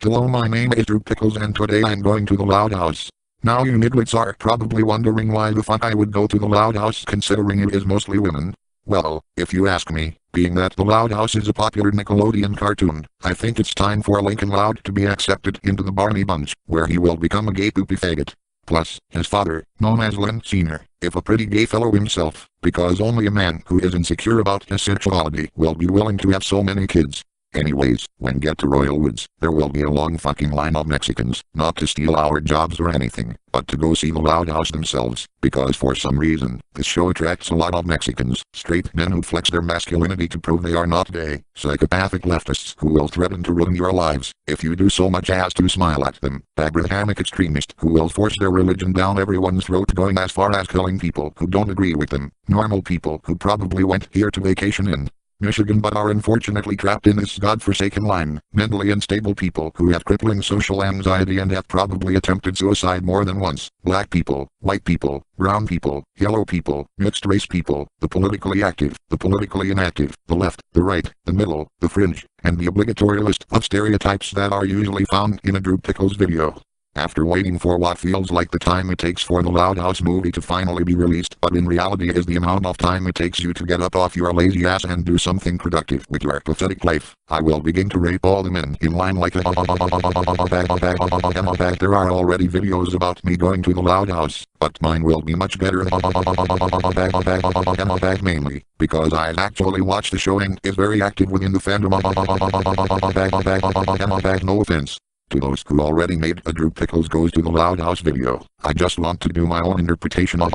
Hello, my name is Pickles and today I'm going to the Loud House. Now you nidwits are probably wondering why the fuck I would go to the Loud House considering it is mostly women. Well, if you ask me, being that the Loud House is a popular Nickelodeon cartoon, I think it's time for Lincoln Loud to be accepted into the Barney Bunch, where he will become a gay poopy faggot. Plus, his father, known as Lynn Sr., if a pretty gay fellow himself, because only a man who is insecure about his sexuality will be willing to have so many kids. Anyways, when get to Royal Woods, there will be a long fucking line of Mexicans, not to steal our jobs or anything, but to go see the Loud House themselves, because for some reason, this show attracts a lot of Mexicans, straight men who flex their masculinity to prove they are not gay, psychopathic leftists who will threaten to ruin your lives, if you do so much as to smile at them, Abrahamic extremists who will force their religion down everyone's throat going as far as killing people who don't agree with them, normal people who probably went here to vacation in Michigan but are unfortunately trapped in this godforsaken line, mentally unstable people who have crippling social anxiety and have probably attempted suicide more than once, black people, white people, brown people, yellow people, mixed race people, the politically active, the politically inactive, the left, the right, the middle, the fringe, and the obligatory list of stereotypes that are usually found in a Drew Pickles video. After waiting for what feels like the time it takes for the Loud House movie to finally be released, but in reality is the amount of time it takes you to get up off your lazy ass and do something productive with your pathetic life, I will begin to rape all the men in line like a there are already videos about me going to the Loud House, but mine will be much better mainly because I actually watch the show and is very active within the fandom. No offense to those who already made a Drew Pickles Goes to the Loud House video. I just want to do my own interpretation of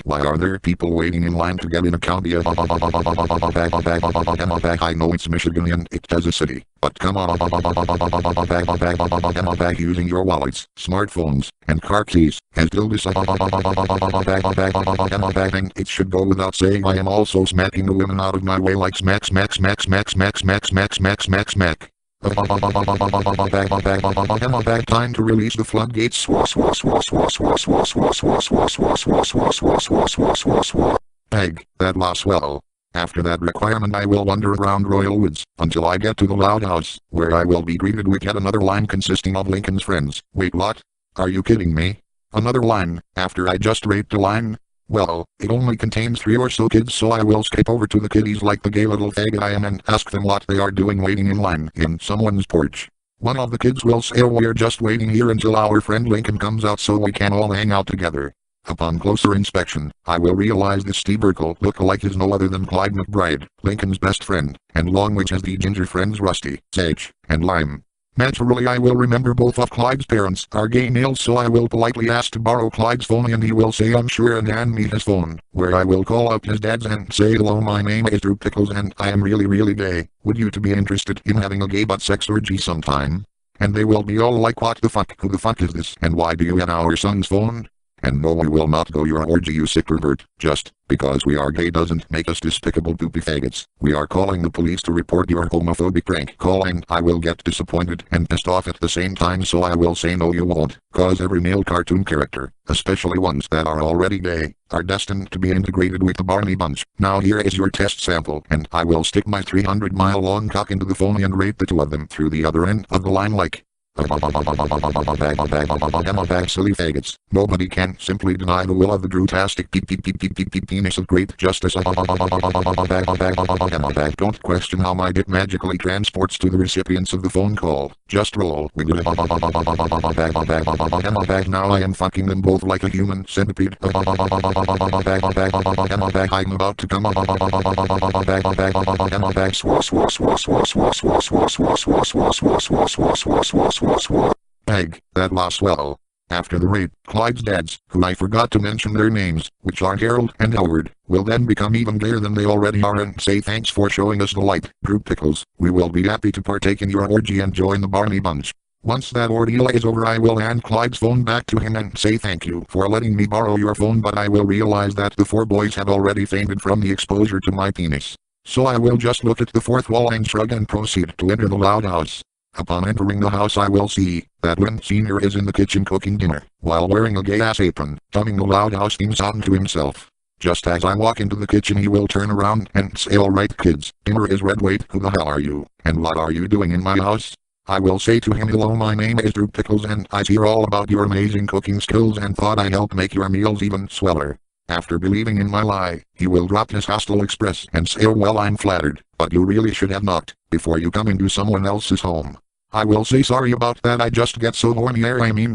why are there people waiting in line to get in a county of I know it's Michigan and it has a city, but come on using your wallets, smartphones, and car keys, and still this it should go without saying I am also smacking the women out of my way like smack. Time to release the floodgates. Egg, that lost well. After that requirement I will wander around Royal Woods, until I get to the Loud House, where I will be greeted with yet another line consisting of Lincoln's friends. Wait, what? Are you kidding me? Another line, after I just raped a line? Well, it only contains 3 or so kids, so I will skip over to the kiddies like the gay little faggot I am and ask them what they are doing waiting in line in someone's porch. One of the kids will say, "Oh, we're just waiting here until our friend Lincoln comes out so we can all hang out together." Upon closer inspection, I will realize this Steve Urkel look-alike is no other than Clyde McBride, Lincoln's best friend, and long which has the ginger friends Rusty, Sage, and Lime. Naturally I will remember both of Clyde's parents are gay males, so I will politely ask to borrow Clyde's phone and he will say I'm sure and hand me his phone, where I will call up his dad's and say, "Hello, my name is Drew Pickles and I am really gay. Would you to be interested in having a gay butt sex orgy sometime?" And they will be all like, "What the fuck? Who the fuck is this? And why do you have our son's phone?" And no, we will not go your orgy, you sick pervert. Just because we are gay doesn't make us despicable poopy faggots. We are calling the police to report your homophobic prank call and I will get disappointed and pissed off at the same time, so I will say no you won't, cause every male cartoon character, especially ones that are already gay, are destined to be integrated with the Barney Bunch. Now here is your test sample and I will stick my 300-mile long cock into the phone and rape the 2 of them through the other end of the line like silly faggots. Nobody can simply deny the will of the Drewtastic penis of great justice. Don't question how my dick magically transports to the recipients of the phone call. Just roll with it. Now I am fucking them both like a human centipede. I'm about to come Egg, that lost well. After the rape, Clyde's dads, who I forgot to mention their names, which are Harold and Howard, will then become even gayer than they already are and say thanks for showing us the light, Drew Pickles. We will be happy to partake in your orgy and join the Barney Bunch. Once that ordeal is over I will hand Clyde's phone back to him and say thank you for letting me borrow your phone, but I will realize that the 4 boys have already fainted from the exposure to my penis. So I will just look at the 4th wall and shrug and proceed to enter the Loud House. Upon entering the house I will see that Lynn Sr. is in the kitchen cooking dinner, while wearing a gay-ass apron, humming the Loud House theme song to himself. Just as I walk into the kitchen he will turn around and say, "Alright kids, dinner is red. Wait, who the hell are you? And what are you doing in my house?" I will say to him, "Hello, my name is Drew Pickles and I hear all about your amazing cooking skills and thought I helped make your meals even sweller." After believing in my lie, he will drop his hostile express and say, "Oh well, I'm flattered, but you really should have knocked before you come into someone else's home." I will say, "Sorry about that, I just get so horny,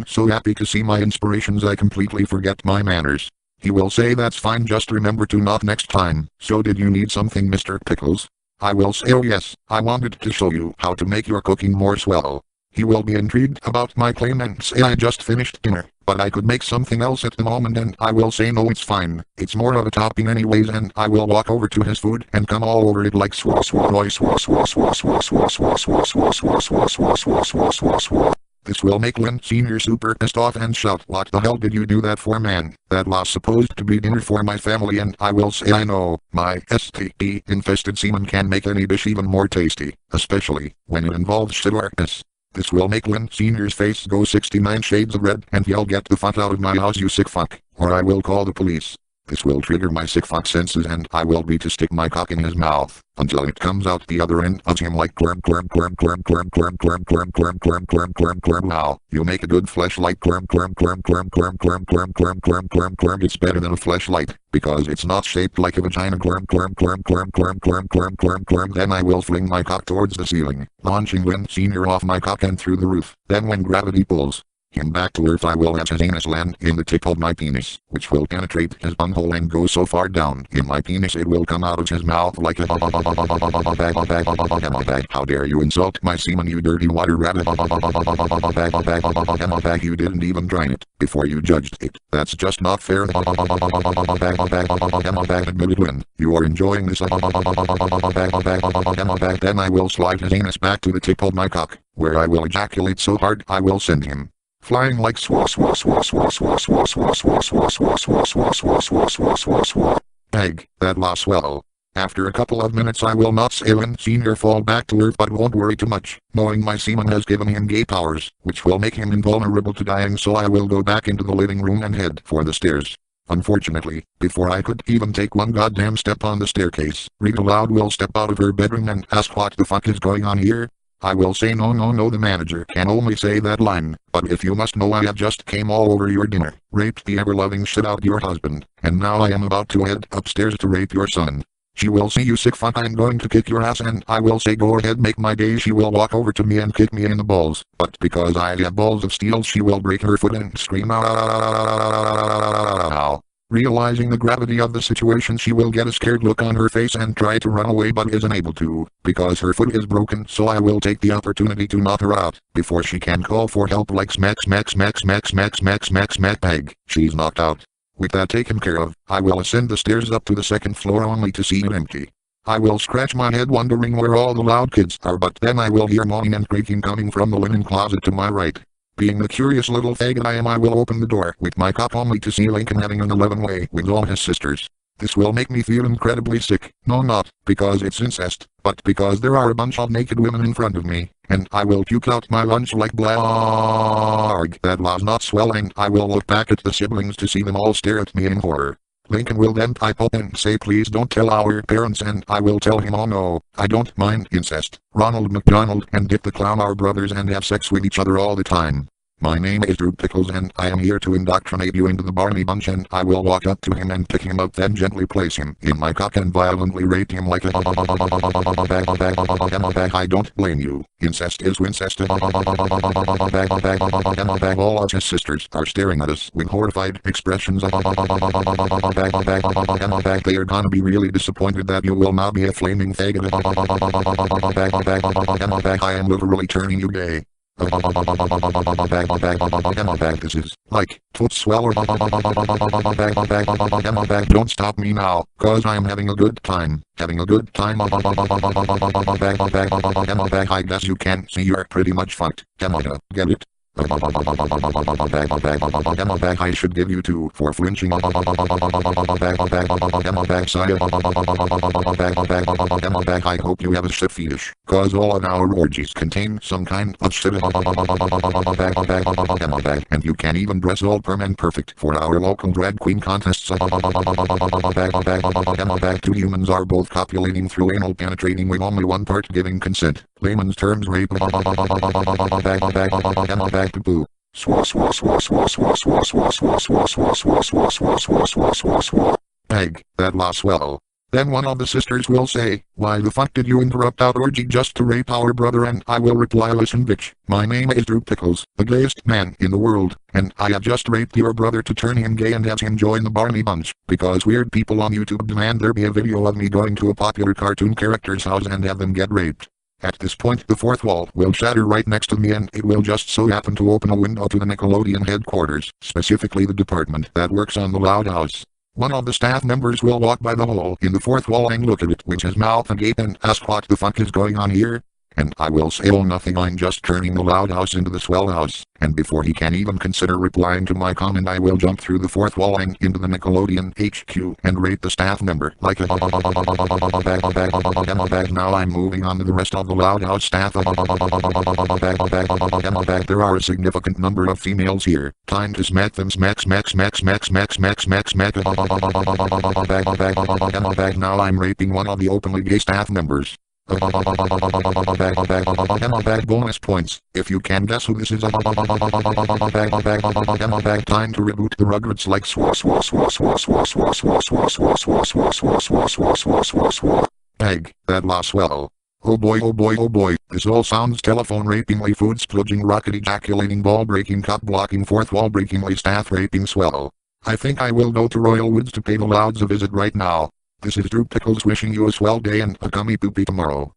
so happy to see my inspirations I completely forget my manners." He will say, "That's fine, just remember to knock next time." "So did you need something, Mr. Pickles?" I will say, "Oh yes, I wanted to show you how to make your cooking more swell." He will be intrigued about my claim and say, "I just finished dinner, but I could make something else at the moment," and I will say, "No, it's fine, it's more of a topping anyways," and I will walk over to his food and come all over it like swah swah roy swah swah swah swah swah swah swah swah swah swah swah swah swah swah swah. This will make Lynn Sr. super pissed off and shout, "What the hell did you do that for, man? That was supposed to be dinner for my family," and I will say, "I know, my STD-infested semen can make any dish even more tasty, especially when it involves shit or piss." This will make Lynn Sr.'s face go 69 shades of red and yell, "Get the fuck out of my house, you sick fuck, or I will call the police." This will trigger my sick fuck senses and I will be to stick my cock in his mouth until it comes out the other end of him like clem clem clem clem clem clem clem clem clem clem clem clem clem. Wow, you make a good fleshlight. Clem clem clem clem clem clem clem clem clem clem clem. It's better than a fleshlight because it's not shaped like a vagina. Clem clem clem clem clem clem clem clem clem. Then I will fling my cock towards the ceiling, launching Lynn Sr. off my cock and through the roof. Then when gravity pulls him back to earth, I will let his anus land in the tip of my penis, which will penetrate his bunghole and go so far down in my penis it will come out of his mouth like a "How dare you insult my semen, you dirty water rabbit. You didn't even dry it before you judged it. That's just not fair. Admit it when you are enjoying this." Then I will slide his anus back to the tip of my cock, where I will ejaculate so hard I will send him flying like swah swah swah swah swah swah swah swah swah swah swah swah swah swah swah swah swah. Egg, that was swell. After a couple of minutes I will not say Lynn Sr. fall back to earth, but won't worry too much, knowing my semen has given him gay powers, which will make him invulnerable to dying, so I will go back into the living room and head for the stairs. Unfortunately, before I could even take one goddamn step on the staircase, Rita Loud will step out of her bedroom and ask, "What the fuck is going on here?" I will say, "No, the manager can only say that line, but if you must know, I have just came all over your dinner, raped the ever-loving shit out your husband, and now I am about to head upstairs to rape your son." She will say, "You sick fuck, I'm going to kick your ass," and I will say, "Go ahead, make my day." She will walk over to me and kick me in the balls, but because I have balls of steel she will break her foot and scream "Ow." Realizing the gravity of the situation, she will get a scared look on her face and try to run away, but isn't able to because her foot is broken, so I will take the opportunity to knock her out before she can call for help like smack smack smack smack smack smack smack smack bang. She's knocked out. With that taken care of, I will ascend the stairs up to the second floor only to see it empty. I will scratch my head wondering where all the loud kids are, but then I will hear moaning and creaking coming from the linen closet to my right. Being the curious little faggot I am, I will open the door with my cock only to see Lincoln having an 11-way with all his sisters. This will make me feel incredibly sick. No, not because it's incest, but because there are a bunch of naked women in front of me, and I will puke out my lunch like blarg. That was not swell, and I will look back at the siblings to see them all stare at me in horror. Lincoln will then pipe up and say, "Please don't tell our parents," and I will tell him, "Oh no, I don't mind incest. Ronald McDonald and Dick the Clown are brothers and have sex with each other all the time. My name is Drew Pickles and I am here to indoctrinate you into the Barney Bunch," and I will walk up to him and pick him up, then gently place him in my cock and violently rape him like a I don't blame you. Incest is Wincest. All of his sisters are staring at us with horrified expressions. They are gonna be really disappointed that you will not be a flaming faggot. I am literally turning you gay. This is like foot swell or don't stop me now, cause I am having a good time. I guess you can see you're pretty much fucked. Get it? I should give you two for flinching. I hope you have a shit fetish, cause all of our orgies contain some kind of shit. And you can even dress all perm and perfect for our local drag queen contests. Two humans are both copulating through anal penetrating with only one part giving consent. Layman's terms rape. Boo. Egg, that lost well. Then one of the sisters will say, why the fuck did you interrupt our orgy just to rape our brother? And I will reply, listen bitch, my name is Drew Pickles, the gayest man in the world, and I have just raped your brother to turn him gay and have him join the Barney Bunch, because weird people on YouTube demand there be a video of me going to a popular cartoon character's house and have them get raped. At this point the fourth wall will shatter right next to me and it will just so happen to open a window to the Nickelodeon headquarters, specifically the department that works on the Loud House. One of the staff members will walk by the hole in the fourth wall and look at it with his mouth agape and ask what the fuck is going on here? And I will say, oh nothing, I'm just turning the Loud House into the Swell House. And before he can even consider replying to my comment, I will jump through the fourth wall and into the Nickelodeon HQ and rape the staff member like a Now I'm moving on to the rest of the Loud House staff. There are a significant number of females here. Time to smack them. Now I'm raping one of the openly gay staff members. Bonus points if you can guess who this is. Time to reboot the Rugrats like egg, that lost well. Oh boy, this all sounds telephone rapingly, food spludging, rocket ejaculating, ball breaking, cup blocking, fourth wall breakingly, staff raping swell. I think I will go to Royal Woods to pay the Louds a visit right now. This is Drew Pickles wishing you a swell day and a gummy poopy tomorrow.